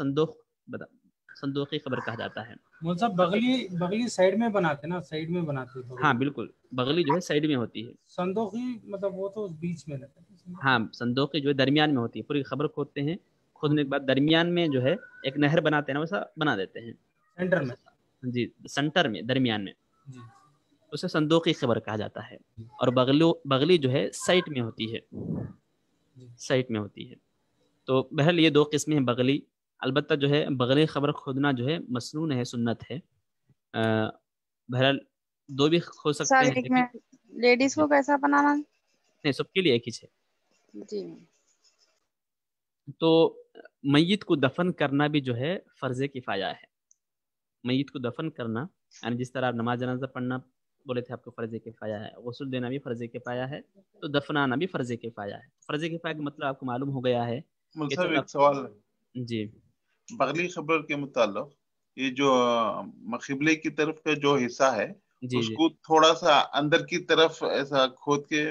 صندوقی خبر کہا جاتا ہے۔ مطلب بغلی سائیڈ میں بناتے نا، سائیڈ میں بناتے ہیں۔ ہاں بالکل، بغلی جو ہے سائیڈ میں ہوتی ہے، صندوقی مطلب وہ تو بیچ میں رہتا ہے۔ ہاں صندوقی جو ہے درمیان میں ہوتی ہے، پوری خبر کھودتے ہیں، کھودنے کے بعد درمیان میں جو ہے ایک نہر بناتے ہیں نا، ویسا بنا دیتے ہیں سینٹر میں، جی سینٹر میں درمیان میں، جی اسے صندوقی خبر کہا جاتا ہے۔ اور بغلی جو ہے سائٹ میں ہوتی ہے، سائٹ میں ہوتی ہے۔ تو بہرحال یہ دو قسمیں ہیں بغلی، البتہ جو ہے بغلی خبر کھودنا جو ہے مسنون ہے، سنت ہے، بہرحال دو بھی کھود سکتے ہیں، ایک میں لیڈیز کو کیسا بنانا؟ نہیں سب کے لیے ایک ہی ہے۔ جی تو میت کو دفن کرنا بھی جو ہے فرض کفایہ ہے، میت کو دفن کرنا یعنی جس طرح آپ نماز جنازہ پڑھنا بولے تھے آپ کو فرض کفایہ ہے، غسل دینا بھی فرض کفایہ ہے، تو دفنانا بھی فرض کفایہ ہے۔ فرض کفایہ کا مطلب آپ کو معلوم ہو گیا ہے کہ صاحب ایک سوال ہے جی بغلی خبر کے متعلق، یہ جو قبلے کی طرف کا جو حصہ ہے جی اس کو تھوڑا سا اندر کی طرف ایسا کھود کے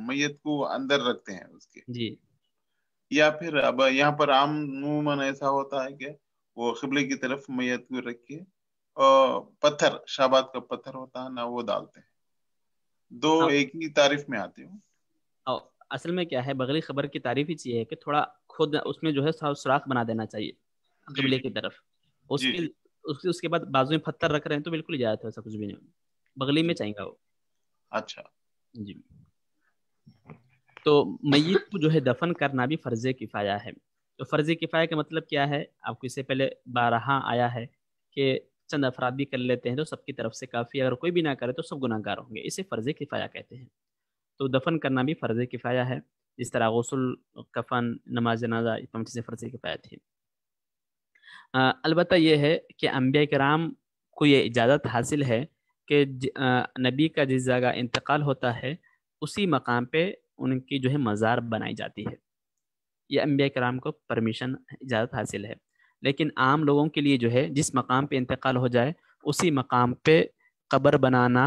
میت کو اندر رکھتے ہیں اس کے، جی یا پھر اب یہاں پر عموماً ایسا ہوتا ہے کہ وہ قبلے کی طرف میت کو رکھ کے اور پتھر شابات کا پتھر ہوتا ہے نا وہ ڈالتے ہیں، دو ایک ہی تعریف میں آتے ہوں۔ اصل میں کیا ہے بغلی خبر کی تعریف ہی یہ ہے کہ تھوڑا خود اس میں جو ہے سوراخ بنا دینا چاہیے قبلے کی طرف، اس کے بعد بازو میں پتھر رکھ رہے ہیں تو بالکل اجازت ہے، ایسا کچھ بھی نہیں، بغلی میں چاہیے گا وہ۔ اچھا جی تو میت کو جو ہے دفن کرنا بھی فرض کفایہ ہے۔ تو فرض کفایہ کا مطلب کیا ہے، آپ کو اس سے پہلے بارہا آیا ہے کہ چند افراد بھی کر لیتے ہیں تو سب کی طرف سے کافی، اگر کوئی بھی نہ کرے تو سب گناہ گار ہوں گے، اسے فرض کفایہ کہتے ہیں۔ تو دفن کرنا بھی فرض کفایہ ہے، جس طرح غسل، کفن، نماز جنازہ، یہ تمام چیزیں فرض کفایہ تھی۔ البتہ یہ ہے کہ انبیاء کرام کو یہ اجازت حاصل ہے کہ نبی کا جس جگہ انتقال ہوتا ہے اسی مقام پہ ان کی جو ہے مزار بنائی جاتی ہے، یہ انبیاء کرام کو پرمیشن اجازت حاصل ہے، لیکن عام لوگوں کے لیے جو ہے جس مقام پہ انتقال ہو جائے اسی مقام پہ قبر بنانا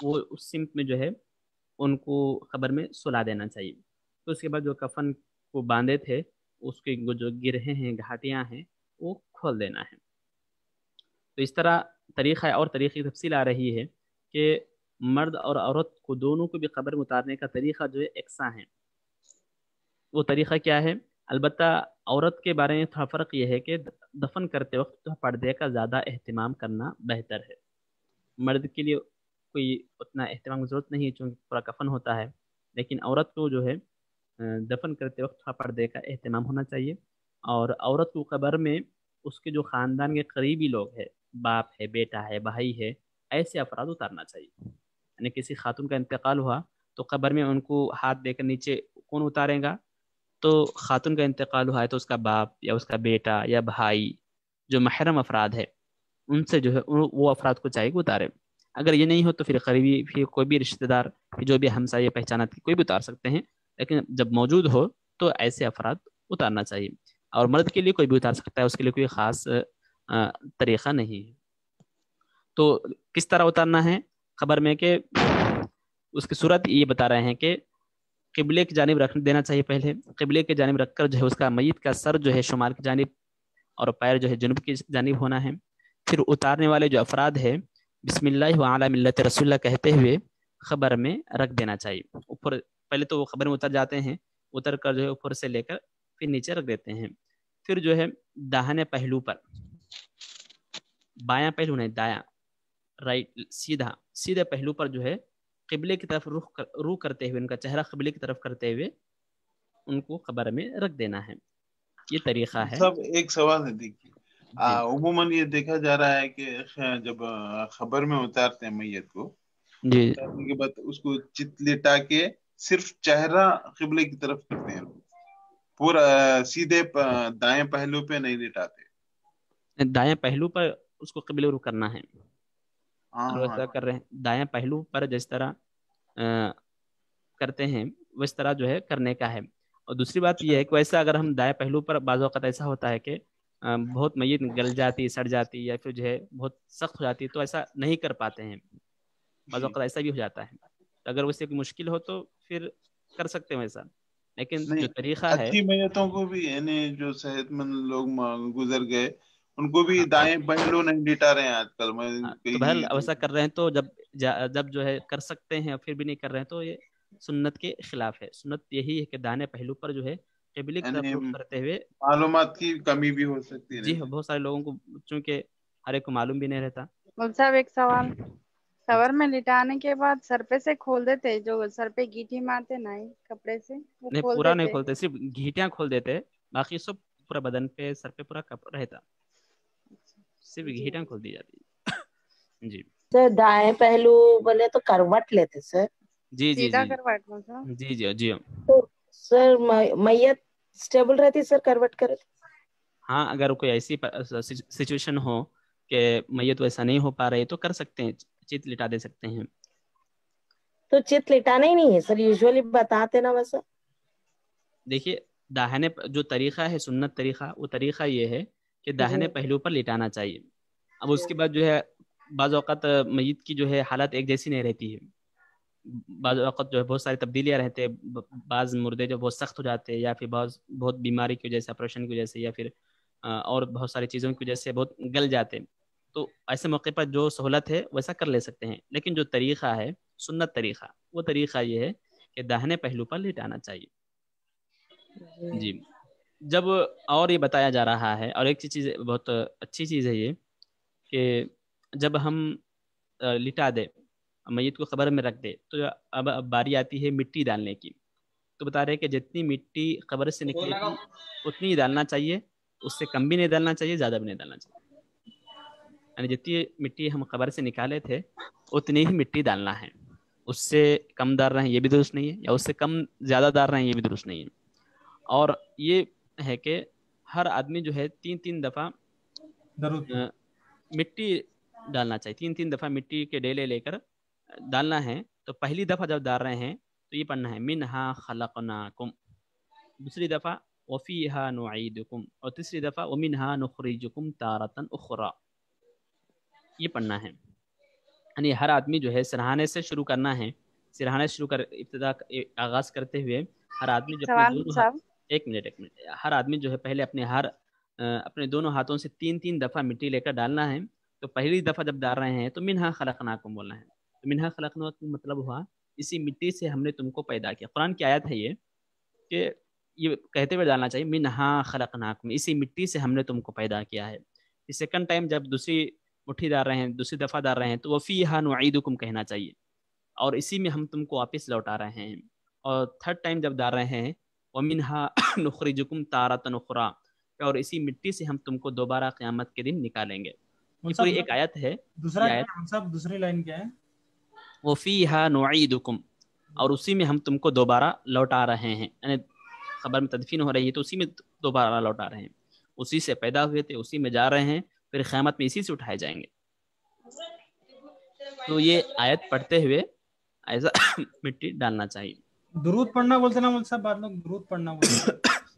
وہ اس سمت میں جو ہے ان کو قبر میں سلا دینا چاہیے. تو اس کے بعد جو کفن کو باندھے تھے اس کے جو گرہیں ہیں گھاٹیاں ہیں وہ کھول دینا ہے. تو اس طرح طریقہ ہے. اور طریقے کی تفصیل آ رہی ہے کہ مرد اور عورت کو دونوں کو بھی قبر میں اتارنے کا طریقہ جو ہے یکساں ہے. وہ طریقہ کیا ہے؟ البتہ عورت کے بارے میں تھوڑا فرق یہ ہے کہ دفن کرتے وقت پردے کا زیادہ اہتمام کرنا بہتر ہے. مرد کے لیے کوئی اتنا اہتمام کی ضرورت نہیں ہے چونکہ پورا کفن ہوتا ہے، لیکن عورت کو جو ہے دفن کرتے وقت تھوڑا پردے کا اہتمام ہونا چاہیے. اور عورت کو قبر میں اس کے جو خاندان کے قریبی لوگ ہیں، باپ ہے، بیٹا ہے، بھائی ہے، ایسے افراد اتارنا چاہیے. یعنی کسی خاتون کا انتقال ہوا تو قبر میں ان کو ہاتھ دے کر نیچے کون اتارے گا؟ تو خاتون کا انتقال ہوا ہے تو اس کا باپ یا اس کا بیٹا یا بھائی جو محرم افراد ہے ان سے جو ہے وہ افراد کو چاہیے کہ اتارے. اگر یہ نہیں ہو تو پھر قریبی پھر کوئی بھی رشتہ دار جو بھی ہمسایہ پہچانات کوئی بھی اتار سکتے ہیں، لیکن جب موجود ہو تو ایسے افراد اتارنا چاہیے. اور مرد کے لیے کوئی بھی اتار سکتا ہے، اس کے لیے کوئی خاص طریقہ نہیں ہے. تو کس طرح اتارنا ہے قبر میں کہ اس کی صورت یہ بتا رہے ہیں کہ قبلے کی جانب رکھ دینا چاہیے. پہلے قبلے کی جانب رکھ کر جو ہے اس کا میت کا سر جو ہے شمال کی جانب اور پیر جو ہے جنوب کی جانب ہونا ہے. پھر اتارنے والے جو افراد ہیں بسم اللہ وعلی ملت رسول اللہ کہتے ہوئے قبر میں رکھ دینا چاہیے. اوپر پہلے تو وہ قبر میں اتر جاتے ہیں، اتر کر جو ہے اوپر سے لے کر پھر نیچے رکھ دیتے ہیں. پھر جو ہے داہنے پہلو پر، بایاں پہلو نہیں دایاں، رائٹ، سیدھے پہلو پر جو ہے قبلے کی طرف روح کرتے ہوئے، ان کا چہرہ قبلے کی طرف کرتے ہوئے ان کو قبر میں رکھ دینا ہے. یہ طریقہ ہے. سب ایک سوال ہے، دیکھیے عموماً یہ دیکھا جا رہا ہے کہ جب خبر میں اتارتے ہیں میت کو، جی اتارنے کے بعد اس کو چت لٹا کے صرف چہرہ قبلے کی طرف کرتے ہیں، پورا سیدھے دائیں پہلو پہ نہیں لٹاتے. دائیں پہلو پر اس کو قبلے رخ کرنا ہے. ہاں ویسا کر رہے ہیں دائیں پہلو پر جس طرح کرتے ہیں اس طرح جو ہے کرنے کا ہے. اور دوسری بات یہ ہے کہ ویسا اگر ہم دائیں پہلو پر، بعض اوقات ایسا ہوتا ہے کہ بہت میت گل جاتی، سڑ جاتی، یا پھر جو ہے بہت سخت ہو جاتی، تو ایسا نہیں کر پاتے ہیں. بعض اوقات ایسا بھی ہو جاتا ہے. اگر اس سے کوئی مشکل ہو تو پھر کر سکتے ہیں ویسا، لیکن نہیں، جو طریقہ ہے اچھی میتوں کو بھی یعنی جو صحت مند لوگ گزر گئے ان کو بھی دائیں پہلو نہیں لٹا رہے ہیں آج کل. تو بہرحال ایسا کر رہے ہیں تو جب جو ہے کر سکتے ہیں اور پھر بھی نہیں کر رہے ہیں تو یہ سنت کے خلاف ہے. سنت یہی ہے کہ دانے پہلو پر جو ہے قبلے کی طرف رخ کرتے ہوئے. معلومات کی کمی بھی ہو سکتی ہے. جی ہاں، بہت سارے لوگوں کو چونکہ ہر ایک کو معلوم بھی نہیں رہتا. صاحب ایک سوال، قبر میں لٹانے کے بعد سر پہ سے کھول دیتے، جو سر پہ گیٹھی مارتے نا کپڑے سے، وہ نہیں، کھول پورا نہیں دیتے؟ کھولتے، صرف گھیٹیاں کھول دیتے، باقی سب پورا بدن پہ سر پہ پورا کپڑا رہتا، صرف گھیٹیاں کھول دی جاتی. جی سر دائیں پہلو بولے تو کروٹ لیتے سر. جی جی سیدھا جی کروٹ لو سر. جی جی جی تو سر میت اسٹیبل رہتی سر کروٹ کرے؟ ہاں، اگر کوئی ایسی سچویشن ہو کہ میت ویسا نہیں ہو پا رہی تو کر سکتے ہیں، چت لٹا دے سکتے ہیں. تو چت لٹانا ہی نہیں ہے سر، یوزولی بتاتے نا ویسا. دیکھیے داہنے جو طریقہ ہے سنت طریقہ، وہ طریقہ یہ ہے کہ داہنے پہلو پر لٹانا چاہیے. اب اس کے بعد جو ہے بعض اوقات میت کی جو ہے حالت ایک جیسی نہیں رہتی ہے. بعض اوقات جو ہے بہت ساری تبدیلیاں رہتے ہیں. بعض مردے جو بہت سخت ہو جاتے ہیں، یا پھر بہت بیماری کی وجہ سے، آپریشن کی وجہ سے، یا پھر اور بہت ساری چیزوں کی وجہ سے بہت گل جاتے ہیں. تو ایسے موقع پر جو سہولت ہے ویسا کر لے سکتے ہیں. لیکن جو طریقہ ہے سنت طریقہ، وہ طریقہ یہ ہے کہ داہنے پہلو پر لٹانا چاہیے. جی جب اور یہ بتایا جا رہا ہے، اور ایک چیز بہت اچھی چیز ہے یہ کہ جب ہم لٹا دے، میت کو قبر میں رکھ دے، تو اب باری آتی ہے مٹی ڈالنے کی. تو بتا رہے کہ جتنی مٹی قبر سے نکلے گی اتنی ہی ڈالنا چاہیے، اس سے کم بھی نہیں ڈالنا چاہیے، زیادہ بھی نہیں ڈالنا چاہیے. یعنی جتنی مٹی ہم قبر سے نکالے تھے اتنی ہی مٹی ڈالنا ہے. اس سے کم ڈال رہے ہیں یہ بھی درست نہیں ہے، یا اس سے کم زیادہ ڈال رہے ہیں یہ بھی درست نہیں ہے. اور یہ ہے کہ ہر آدمی جو ہے 3 دفعہ مٹی ڈالنا چاہیے. 3 دفعہ مٹی کے ڈیلے لے کر ڈالنا ہے. تو پہلی دفعہ جب ڈال رہے ہیں تو یہ پڑھنا ہے منہا خلقناکم، دوسری دفعہ وفیہا نعیدکم، اور تیسری دفعہ ومنہا نخرجکم تارۃ اخری. یہ پڑھنا ہے. یعنی ہر آدمی جو ہے سرہانے سے شروع کرنا ہے، سرہانے سے شروع کر ابتدا آغاز کرتے ہوئے ہر آدمی جو اپنے سوال دونوں صاحب ایک منٹ ہر آدمی جو ہے پہلے اپنے دونوں ہاتھوں سے 3 دفعہ مٹی لے کر ڈالنا ہے. تو پہلی دفعہ جب ڈال رہے ہیں تو منہا خلقناکم بولنا ہے. تو منہا خلقناکم مطلب ہوا اسی مٹی سے ہم نے تم کو پیدا کیا. قرآن کی آیت ہے یہ کہ یہ کہتے ہوئے ڈالنا چاہیے منہا خلقناکم، اسی مٹی سے ہم نے تم کو پیدا کیا ہے. سیکنڈ ٹائم جب دوسری مٹھی ڈال رہے ہیں، دوسری دفعہ ڈال رہے ہیں تو وفیہا نعیدکم کہنا چاہیے، اور اسی میں ہم تم کو واپس لوٹا رہے ہیں. اور تھرڈ ٹائم جب ڈال رہے ہیں وَمِنْهَا نُخْرِجُكُمْ تَارَةً أُخْرَىٰ، اور اسی مٹی سے ہم تم کو دوبارہ قیامت کے دن نکالیں گے. یہ پوری ایک آیت ہے. دوسرا یہ کیا آیت ہے صاحب؟ دوسری لائن کیا ہے؟ وَفِيهَا نُعِيدُكُمْ، اور اسی میں ہم تم کو دوبارہ لوٹا رہے ہیں. یعنی خبر میں تدفین ہو رہی ہے تو اسی میں دوبارہ لوٹا رہے ہیں. اسی سے پیدا ہوئے تھے، اسی میں جا رہے ہیں، پھر قیامت میں اسی سے اٹھائے جائیں گے. تو یہ آیت پڑھتے ہوئے ایسا مٹی ڈالنا چاہیے. درود پڑھنا بولتے نا مول صاحب، بعد لوگ درود پڑھنا بولتے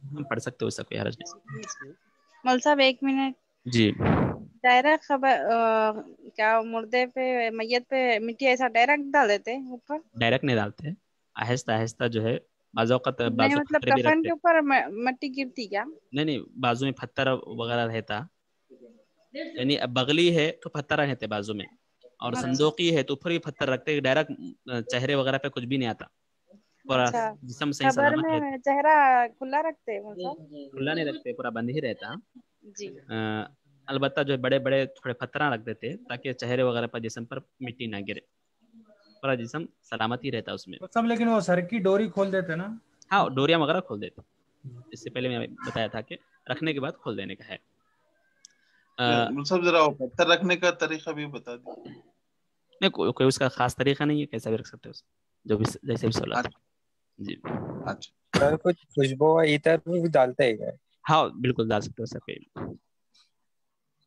ہم پڑھ سکتے ہو اس کا کوئی حرج نہیں. مول صاحب ایک منٹ. جی ڈائریکٹ خبر کیا مردے پہ میت پہ مٹی ایسا ڈائریکٹ ڈال دیتے اوپر؟ ڈائریکٹ نہیں ڈالتے، آہستہ آہستہ جو ہے. بعض اوقات نہیں بازو مطلب پتھر بھی کفن رکھتے، کے اوپر مٹی گرتی کیا؟ نہیں بازو میں پتھر وغیرہ رہتا. یعنی اب بغلی ہے تو پتھر رہتے بازو میں، اور صندوقی ہے تو اوپر ہی پتھر رکھتے. ڈائریکٹ چہرے وغیرہ پہ کچھ بھی نہیں آتا، پورا اچھا جسم صحیح خبر سلامت رہتا. میں چہرہ کھلا رکھتے ہیں کھلا نہیں رکھتے، پورا بند ہی رہتا. جی. البتہ جو بڑے بڑے تھوڑے پتھر رکھ دیتے تاکہ چہرے وغیرہ پر جسم پر مٹی نہ گرے، پورا جسم سلامت ہی رہتا اس میں. سب لیکن وہ سر کی ڈوری کھول دیتے نا. ہاں ڈوریاں وغیرہ کھول دیتے. اس سے پہلے میں بتایا تھا کہ رکھنے کے بعد کھول دینے کا ہے. سب ذرا پتھر رکھنے کا طریقہ بھی بتا دیں. نہیں کوئی اس کا خاص طریقہ نہیں ہے، کیسا بھی رکھ سکتے ہو جو بھی جیسے بھی سہولت ہے. جی اچھا سر کچھ خوشبو و عطر بھی ڈالتے ہیں کیا؟ ہاں بالکل ڈال سکتے ہو سر کوئی.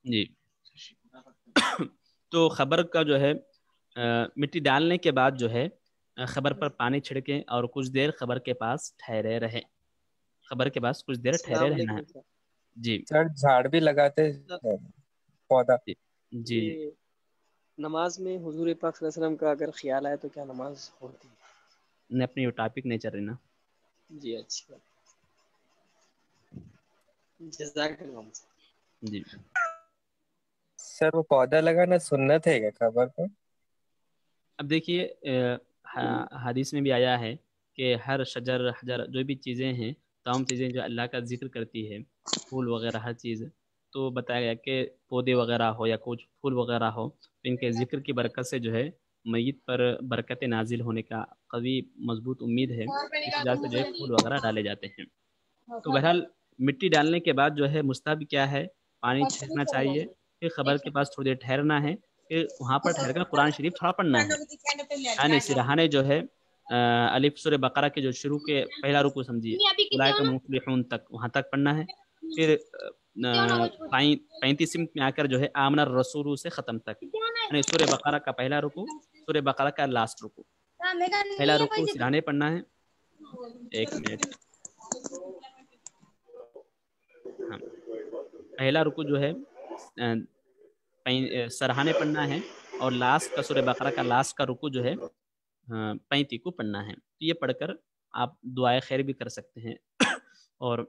جی تو خبر کا جو ہے مٹی ڈالنے کے بعد جو ہے خبر پر پانی چھڑکیں اور کچھ دیر خبر کے پاس ٹھہرے رہیں. خبر کے پاس کچھ دیر ٹھہرے رہنا ہے. جی سر جھاڑ بھی لگاتے ہیں پودا. جی نماز میں حضور پاک صلی اللہ علیہ وسلم کا اگر خیال آئے تو کیا نماز ہوتی ہے؟ نہیں اپنی ٹاپک نہیں چل رہی نا. جی اچھا جزاک اللہ. جی سر وہ پودا لگانا سنت ہے کیا خبر پر؟ اب دیکھیے حدیث میں بھی آیا ہے کہ ہر شجر حجر جو بھی چیزیں ہیں، تمام چیزیں جو اللہ کا ذکر کرتی ہے، پھول وغیرہ ہر چیز، تو بتایا گیا کہ پودے وغیرہ ہو یا کچھ پھول وغیرہ ہو تو ان کے ذکر کی برکت سے جو ہے میت پر برکت نازل ہونے کا قوی مضبوط امید ہے. اس وجہ سے جو ہے پھول وغیرہ ڈالے جاتے ہیں. تو بہرحال مٹی ڈالنے کے بعد جو ہے مستحب کیا ہے، پانی چھینکنا چاہیے، پھر خبر کے پاس تھوڑی دیر ٹھہرنا ہے، پھر وہاں پر ٹھہر کر قرآن شریف تھوڑا پڑھنا ہے. یعنی سرہانے جو ہے الف سورہ بقرہ کے جو شروع کے پہلا رکوع سمجھیے اولئک مفلحون تک، وہاں تک پڑھنا ہے. پھر 35 میں آ کر جو ہے آمن الرسول سے ختم تک، یعنی سورہ بقرہ کا پہلا رکوع، سورہ بقرہ کا لاسٹ رکوع. پہلا رکوع سرہانے پڑھنا ہے. ایک منٹ. ہاں پہلا رکوع جو ہے سرہانے پڑھنا ہے، اور لاسٹ کا سورہ بقرہ کا لاسٹ کا رکوع جو ہے 35 کو پڑھنا ہے. تو یہ پڑھ کر آپ دعائے خیر بھی کر سکتے ہیں اور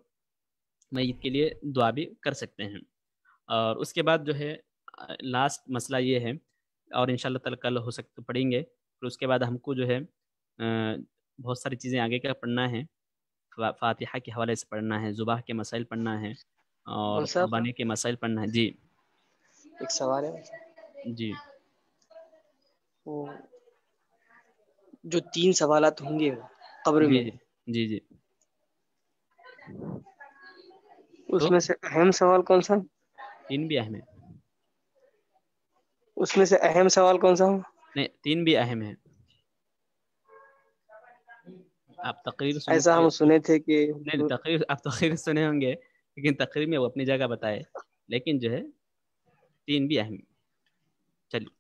میت کے لیے دعا بھی کر سکتے ہیں. اور اس کے بعد جو ہے لاسٹ مسئلہ یہ ہے، اور انشاءاللہ تعالی کل ہو سکتا پڑھیں گے. پھر اس کے بعد ہم کو جو ہے بہت ساری چیزیں آگے کا پڑھنا ہے. فاتحہ کے حوالے سے پڑھنا ہے، ذبح کے مسائل پڑھنا ہے، اور قربانی کے مسائل پڑھنا ہے. جی ایک سوال ہے. جی جو 3 سوالات ہوں گے قبر میں، جی جی اس میں سے اہم سوال کون سا؟ 3 بھی اہم ہے. اس میں سے اہم سوال کون سا ہو؟ نہیں 3 بھی اہم ہے. آپ تقریر سن ایسا کے ہم سنے تھے کہ نہیں آپ تقریر سنے ہوں گے، لیکن تقریر میں وہ اپنی جگہ بتائے، لیکن جو ہے 3 بھی اہم. چلیے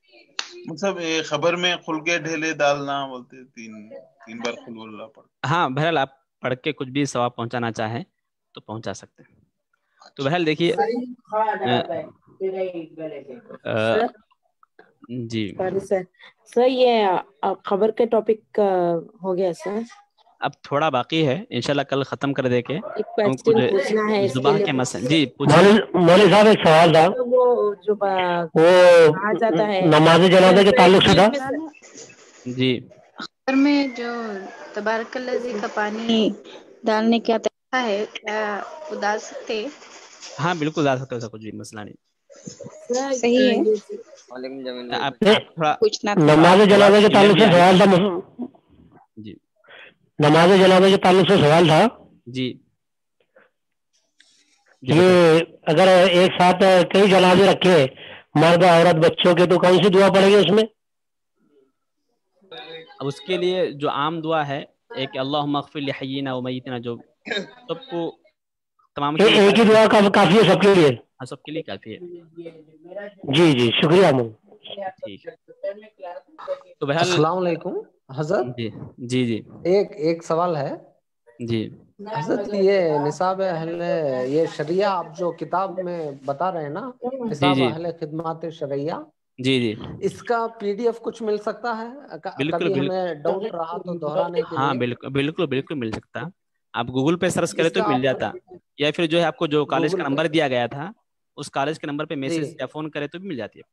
مطلب خبر میں خل کے ڈھیلے ڈالنا بولتے 3 بار خل اللہ پڑھ. ہاں بہرحال آپ پڑھ کے کچھ بھی ثواب پہنچانا چاہیں تو پہنچا سکتے ہیں. تو بہرحال دیکھیے جی سر یہ خبر کے ٹاپک ہو گیا سر. اب تھوڑا باقی ہے، انشاءاللہ کل ختم کر دے کے ایک کوشچن پوچھنا ہے اس کے صبح لیے. کے مسئلے. جی پوچھیں. مولوی صاحب ایک سوال تھا، وہ جو وہ کہا جاتا ہے نماز جنازے کے تعلق سے تھا. جی خبر میں جو تبارک الذی کا پانی ڈالنے کا طریقہ ہے، کیا وہ ڈال سکتے ہیں؟ ہاں بالکل ڈال سکتے ہو، ایسا کچھ بھی مسئلہ نہیں. صحیح ہے. آپ تھوڑا پوچھنا نماز جنازے کے تعلق سے سوال تھا. جی نماز جنازے کے تعلق سے سوال تھا. جی یہ اگر ایک ساتھ کئی جنازے رکھے، مرد عورت بچوں کے، تو کون سی دعا پڑے گی اس میں؟ اب اس کے لیے جو عام دعا ہے ایک اللہم اغفر لحیینا و میتنا، جو سب کو تمام کے لیے ایک ہی دعا کافی ہے سب کے لیے؟ ہاں سب کے لیے کافی ہے. جی جی شکریہ. ٹھیک ہے. تو بہرحال السلام علیکم حضرت. جی جی جی ایک سوال ہے جی حضرت. یہ نصاب اہل یہ شریعہ آپ جو کتاب میں بتا رہے ہیں نا، نصاب جی اہل خدمات شرعیہ، جی جی اس کا PDF کچھ مل سکتا ہے؟ بالکل کبھی ہمیں ڈاؤٹ رہا تو دہرانے کے ہاں لیے. بالکل بالکل بالکل مل سکتا. آپ گوگل پہ سرچ کریں اس تو کا مل آپ جاتا، یا پھر جو ہے آپ کو جو کالج کا گوگل پہ. نمبر دیا گیا تھا اس کالج کے نمبر پہ جی میسج یا فون کرے تو بھی مل جاتی ہے.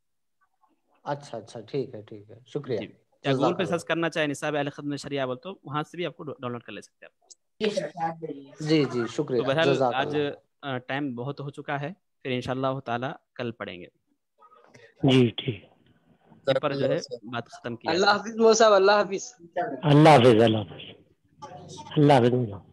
اچھا ٹھیک ہے شکریہ. جی یا گوگل جزاک پہ اللہ. سرچ کرنا چاہے نصاب اہل خدمت شریعہ بول تو وہاں سے بھی آپ کو ڈاؤن لوڈ کر لے سکتے ہیں. جی تو شکریہ. بہرحال جزاک آج اللہ. ٹائم بہت ہو چکا ہے، پھر انشاءاللہ تعالی کل پڑھیں گے. جی ٹھیک. اسی پر جو ہے بات ختم کی جاتی ہے. اللہ حافظ مو صاحب. اللہ حافظ. اللہ حافظ. اللہ حافظ. اللہ حافظ.